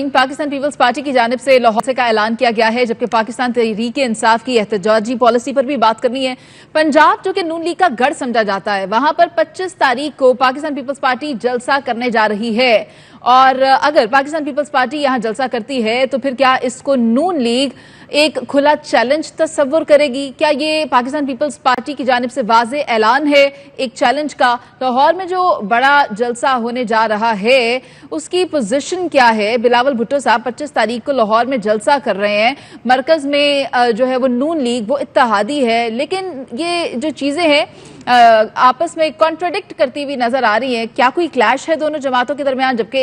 नाज़रीन, Pakistan peoples party की जानिब से लाहौर से का ऐलान किया गया है, जबकि पाकिस्तान तहरीक इंसाफ की एहतजाजी पॉलिसी पर भी बात करनी है। पंजाब जो कि नून लीग का गढ़ समझा जाता है, वहां पर 25 तारीख को पाकिस्तान पीपल्स पार्टी जलसा करने जा रही है। और अगर पाकिस्तान पीपल्स पार्टी यहां जलसा करती है तो फिर क्या इसको नून लीग एक खुला चैलेंज तस्वुर करेगी? क्या ये पाकिस्तान पीपल्स पार्टी की जानिब से वाज़े ऐलान है एक चैलेंज का? लाहौर में जो बड़ा जलसा होने जा रहा है उसकी पोजीशन क्या है? बिलावल भुट्टो साहब 25 तारीख को लाहौर में जलसा कर रहे हैं। मरकज में जो है वो नून लीग, वो इत्तेहादी है, लेकिन ये जो चीजें हैं आपस में कॉन्ट्राडिक्ट करती हुई नजर आ रही है। क्या कोई क्लैश है दोनों जमातों के दरमियान? जबकि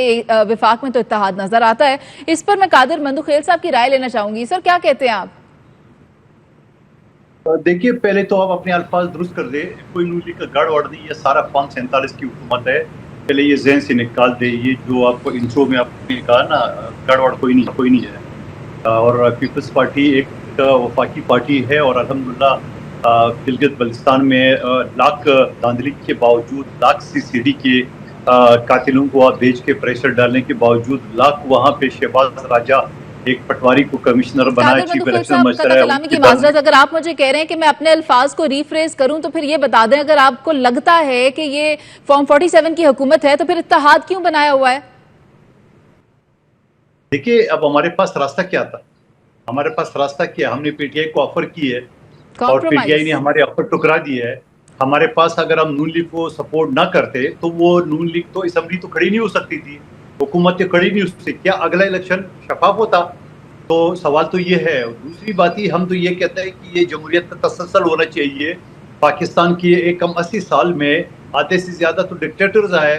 विफाक में तो इत्तेहाद नजर आता है। इस पर मैं कादिर मंदुखेल साहब की राय लेना चाहूंगी। सर, क्या कहते हैं आप? देखिए, पहले तो आप अपने अल्फाज दुरुस्त कर दे। कोई नून लीग का गढ़ वड़ नहीं, ये सारा 547 की हुकूमत है। पहले ये जहन से निकाल दे। ये जो आपको इंट्रो में आपने कहा ना, गढ़ वड़ कोई नहीं है। और पीपल्स पार्टी एक वफाकी पार्टी है और अल्हम्दुलिल्लाह गिलगित बल्तिस्तान में लाख धांधली के बावजूद, लाख CCD के कातिलों को आप भेज के प्रेशर डालने के बावजूद, लाख वहाँ पे शहबाज राजा एक पटवारी को कमिश्नर बनाया, चीफ इलेक्शन कलामी की माजरत, अगर आप मुझे कह रहे हैं कि मैं अपने अल्फाज को रीफ्रेज करूं तो फिर ये बता दें, अगर आपको लगता है कि ये फॉर्म 47 की हुकूमत है तो फिर इत्तेहाद क्यों बनाया हुआ है? देखिए, अब हमारे पास रास्ता क्या था? हमारे पास रास्ता क्या? हमने PTI को ऑफर की है और PTI ने हमारे ऑफर टुकरा दिया है। हमारे पास अगर हम नून लीग को सपोर्ट ना करते तो वो नून लीग तो असम्बली तो खड़ी नहीं हो सकती थी, हुकूमत खड़ी नहीं हो सकती। क्या अगला इलेक्शन शफाफ होता? तो सवाल तो ये है। दूसरी बात ही, हम तो ये कहते हैं कि ये जमहूरियत का तसलसल होना चाहिए। पाकिस्तान की एक कम 80 साल में आधे से ज़्यादा तो डिक्टेटर्स आए।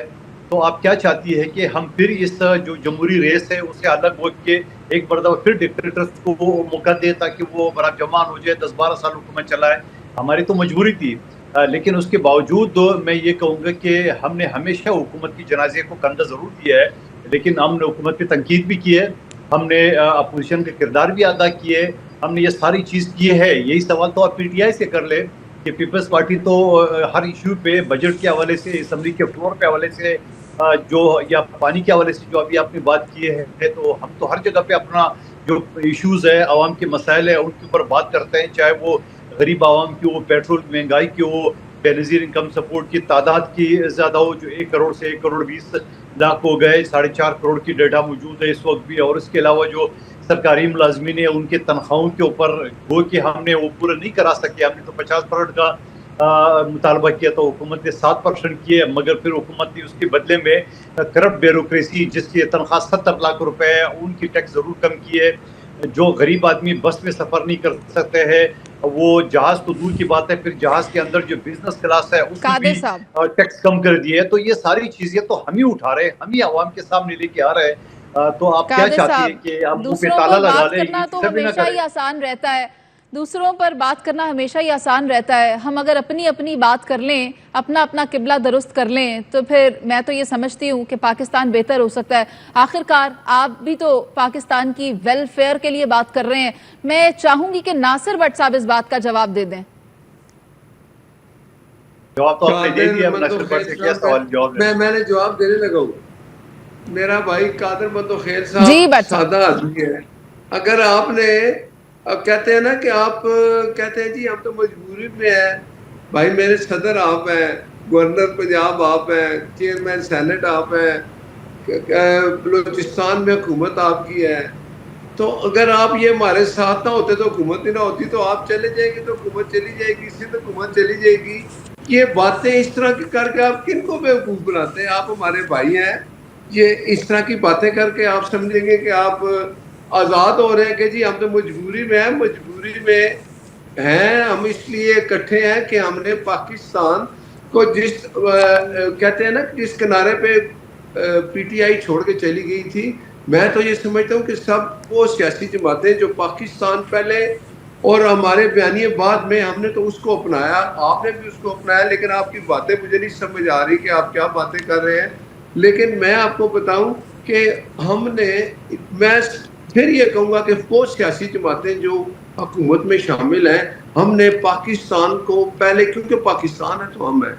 तो आप क्या चाहती है कि हम फिर इस जो जमहूरी रेस है उससे अलग हो के एक मरतबा फिर डिक्टेटर्स को वो मौका दे ताकि वो बड़ा जवान हो जाए, 10-12 साल हुकूमत चलाए? हमारी तो मजबूरी थी। लेकिन उसके बावजूद मैं ये कहूँगा कि हमने हमेशा हुकूमत की जनाजे को कंधा ज़रूर दिया है, लेकिन हमने हुकूमत की तनकीद भी की है, हमने अपोजिशन का किरदार भी अदा किए, हमने ये सारी चीज़ की है। यही सवाल तो आप PTI से कर ले कि पीपल्स पार्टी तो हर इशू पे, बजट के हवाले से, असम्बली के फ्लोर के हवाले से, जो या पानी के हवाले से जो अभी आपने बात की है, तो हम तो हर जगह पे अपना जो इश्यूज़ है, आवाम के मसाइल है, उनके ऊपर बात करते हैं। चाहे वो गरीब आवाम की हो, पेट्रोल महंगाई की हो, बेनज़ीर इनकम सपोर्ट की तादाद की ज़्यादा हो, जो 1 करोड़ से 1 करोड़ 20 लाख हो गए, 4.5 करोड़ की डेटा मौजूद है इस वक्त भी। और इसके अलावा जो सरकारी मुलाजमीन है उनके तनख्वाहों के ऊपर गो कि हमने वो पूरा नहीं करा सके। हमने तो 50% का मुतालबा किया, तो हुकूमत ने 7% किए, मगर फिर हुकूमत ने उसके बदले में करप्ट ब्यूरोक्रेसी, जिसकी तनख्वाह 70 लाख रुपए है, उनकी टैक्स ज़रूर कम की है। जो गरीब आदमी बस में सफ़र नहीं कर सकते हैं, वो जहाज़ तो दूर की बात है, फिर जहाज़ के अंदर जो बिजनेस क्लास है उसमें भी टैक्स कम कर दिए। तो ये सारी चीज़ें तो हम ही उठा रहे हैं, हम ही आवाम के सामने लेके आ रहे हैं। तो आप क्या चाहती है कि आप मुंह पे ताला लगा लें? तो हमेशा ही आसान रहता है, दूसरों पर बात करना हमेशा ही आसान रहता है। हम अगर अपनी अपनी बात कर लें, अपना अपना किबला दुरुस्त कर लें, तो फिर मैं तो ये समझती हूँ कि पाकिस्तान बेहतर हो सकता है। आखिरकार आप भी तो पाकिस्तान की वेलफेयर के लिए बात कर रहे हैं। मैं चाहूंगी कि नासिर भट्ट साहब इस बात का जवाब दे दें। जवाब तो आपने दे दिया। नासिर भट्ट से क्या सवाल जवाब? मैंने जवाब देने लगा हूँ। मेरा भाई कादिर मंदुखेल साहब सादा आदमी है। अगर आपने अब कहते हैं ना कि आप कहते हैं जी हम तो मजबूरी में हैं, भाई मेरे सदर आप हैं, गवर्नर पंजाब आप हैं, चेयरमैन सेनेट आप हैं, बलूचिस्तान में हुकूमत आपकी है। तो अगर आप ये हमारे साथ ना होते तो हुकूमत ही ना होती, तो आप चले जाएंगे तो हुकूमत चली जाएगी, इससे तो हुकूमत चली जाएगी। ये बातें इस तरह की करके आप किन को बेवकूफ़ बनाते हैं? आप हमारे भाई हैं, ये इस तरह की बातें करके आप समझेंगे कि आप आज़ाद हो रहे हैं कि जी हम तो मजबूरी में हैं। मजबूरी में हैं हम इसलिए इकट्ठे हैं कि हमने पाकिस्तान को जिस कहते हैं ना जिस किनारे पे PTI छोड़ के चली गई थी, मैं तो ये समझता हूँ कि सब वो सियासी जमातें जो पाकिस्तान पहले और हमारे बयानिए बाद में, हमने तो उसको अपनाया, आपने भी उसको अपनाया, लेकिन आपकी बातें मुझे नहीं समझ आ रही कि आप क्या बातें कर रहे हैं। लेकिन मैं आपको बताऊं कि हमने, मैं फिर ये कहूँगा कि वो सियासी जमातें जो हुकूमत में शामिल हैं, हमने पाकिस्तान को पहले, क्योंकि पाकिस्तान है तो हम हैं,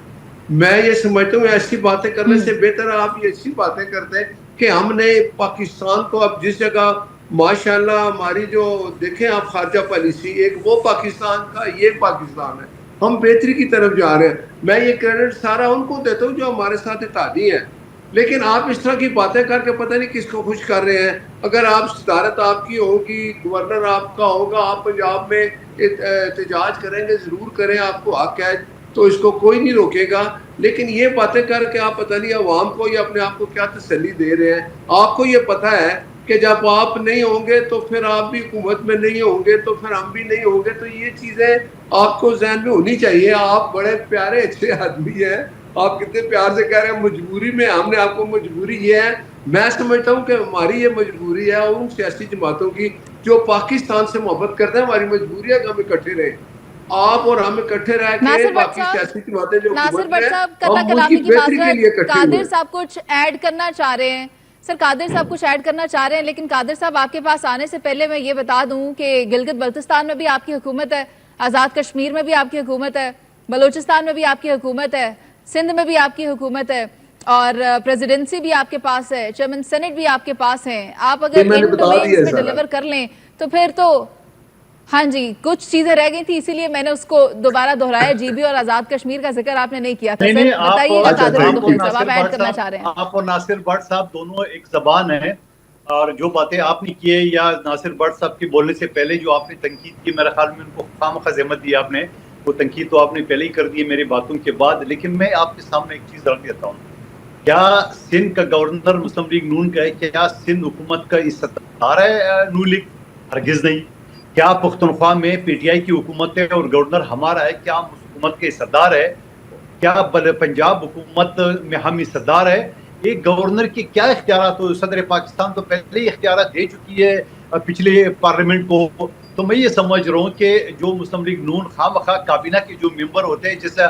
मैं ये समझता हूँ ऐसी बातें करने से बेहतर आप ये अच्छी बातें करते हैं کہ ہم نے پاکستان کو اب جس جگہ ماشاءاللہ ہماری جو دیکھیں آپ خارجہ پالیسی، ایک وہ پاکستان کا، یہ پاکستان ہے، ہم بہتری کی طرف جا رہے ہیں. میں یہ کریڈٹ سارا ان کو دیتا ہوں جو ہمارے ساتھ اتحادی ہیں. لیکن آپ اس طرح کی باتیں کر کے پتہ نہیں کس کو خوش کر رہے ہیں. اگر آپ صدارت آپ کی ہوگی، گورنر آپ کا ہوگا، آپ پنجاب میں احتجاج کریں گے، ضرور کریں، آپ کو حق ہے تو اس کو کوئی نہیں روکے گا. لیکن یہ باتیں کر کے آپ پتہ نہیں عوام کو یا اپنے آپ کو کیا تسلی دے رہے ہیں. آپ کو یہ پتہ ہے کہ جب آپ نہیں ہوں گے تو پھر آپ بھی حکومت میں نہیں ہوں گے تو پھر ہم بھی نہیں ہوں گے. تو یہ چیزیں آپ کو ذہن میں ہونی چاہیے. آپ بڑے پیارے اچھے آدمی ہیں، آپ کتنے پیار سے کہہ رہے ہیں مجبوری میں. ہم نے آپ کو مجبوری یہ ہے، میں سمجھتا ہوں کہ ہماری یہ مجبوری ہے ان سیاسی جماعتوں کی جو پاکستان سے محبت کرتے ہیں. ہماری مجبوری ہے کہ ہم اکٹھے رہیں. آپ اور ہم اکٹھے رہ کے باقی سیاسی جماعتیں جو ناصر حکومت میں بٹ ہیں صاحب ہم قطع ملک کی کلامی کی بہتری کے لیے معذرت، اکٹھے ہوئے قادر ہیں. صاحب کچھ ایڈ کرنا چاہ رہے ہیں. سر قادر صاحب کچھ ایڈ کرنا چاہ رہے ہیں، لیکن قادر صاحب آپ کے پاس آنے سے پہلے میں یہ بتا دوں کہ گلگت بلتستان میں بھی آپ کی حکومت ہے، آزاد کشمیر میں بھی آپ کی حکومت ہے، بلوچستان میں بھی آپ کی حکومت ہے، سندھ میں بھی آپ کی حکومت ہے، اور پریزیڈنسی بھی آپ کے پاس ہے، چیئرمین سینٹ بھی آپ کے پاس ہیں. آپ اگر میں نے ان بتا ڈومینز دیا میں سارا. ڈیلیور کر لیں تو پھر تو ہاں جی کچھ چیزیں رہ گئی تھی، اسی لیے میں نے اس کو دوبارہ دہرایا. جی بی اور آزاد کشمیر کا ذکر آپ نے نہیں کیا تھا. نہیں سر نہیں، بتائیے گا قادر صحیح مطہر صاحب، ناصر آپ ایڈ بٹ کرنا چاہ رہے ہیں. آپ اور ناصر بٹ صاحب دونوں ایک زبان ہیں، اور جو باتیں آپ نے کی یا ناصر بٹ صاحب کے بولنے سے پہلے جو آپ نے تنقید کی، میرے خیال میں ان کو خامخواہ زحمت دی آپ نے. وہ تنقید تو آپ نے پہلے ہی کر دی ہے میری باتوں کے بعد. لیکن میں آپ کے سامنے ایک چیز رکھ دیتا ہوں. کیا سندھ کا گورنر مسلم لیگ نون کا ہے؟ کیا سندھ حکومت کا استدار ہے نون لیگ؟ ہرگز نہیں. کیا پختونخوا میں پی ٹی آئی کی حکومت ہے اور گورنر ہمارا ہے؟ کیا ہم اس حکومت کے استدار ہے؟ کیا پنجاب حکومت میں ہم استدار ہے؟ ایک گورنر کی کیا اختیارات ہو؟ صدر پاکستان تو پہلے ہی اختیارات دے چکی ہے پچھلے پارلیمنٹ کو. تو میں یہ سمجھ رہا ہوں کہ جو مسلم لیگ نون خواہ مخواہ کابینہ کے جو ممبر ہوتے ہیں، جیسے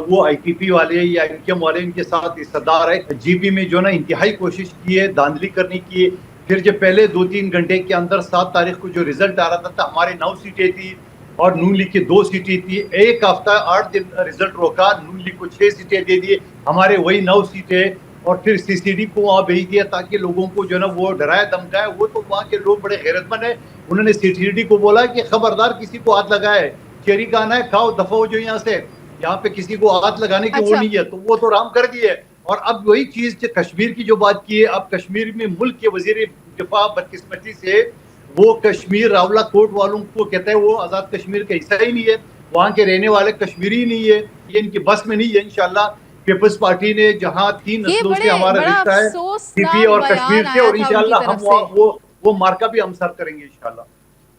وہ آئی پی پی والے یا ایم کیو ایم والے، ان کے ساتھ استدار ہے. جی پی میں جو نا انتہائی کوشش کی ہے دھاندلی کرنے کی. پھر جب پہلے 2-3 گھنٹے کے اندر 7 تاریخ کو جو رزلٹ آ رہا تھا ہمارے 9 سیٹیں تھی اور نون لیگ کی 2 سیٹیں تھی. ایک ہفتہ 8 دن رزلٹ روکا، نون لیگ کو 6 سیٹیں دے دیے، ہمارے وہی 9 سیٹیں. اور پھر سی سی ڈی کو وہاں بھیج دیا تاکہ لوگوں کو جو ہے نا وہ ڈرایا دھمکایا. وہ تو وہاں کے لوگ بڑے غیرت مند ہیں، انہوں نے سی سی ڈی کو بولا کہ خبردار کسی کو ہاتھ لگائے، چیری کا آنا ہے کھاؤ، دفعہ ہو جو یہاں سے، یہاں پہ کسی کو ہاتھ لگانے کی وہ نہیں ہے. تو وہ تو رام کر دیے. اور اب وہی چیز کشمیر کی جو بات کی ہے، اب کشمیر میں ملک کے وزیر دفاع بدقسمتی سے وہ کشمیر راولہ کوٹ والوں کو کہتا ہے وہ آزاد کشمیر کا حصہ ہی نہیں ہے، وہاں کے رہنے والے کشمیری ہی نہیں ہے. یہ ان کی بس میں نہیں ہے. انشاءاللہ پیپلز پارٹی نے جہاں 3 یہ نسلوں سے ہمارا بڑا رشتہ ہے پی پی افسوسناک اور بیان کشمیر سے، آیا اور تھا ان کی انشاءاللہ طرف ہم سے. وہ مارکا بھی ہم سر کریں گے انشاءاللہ.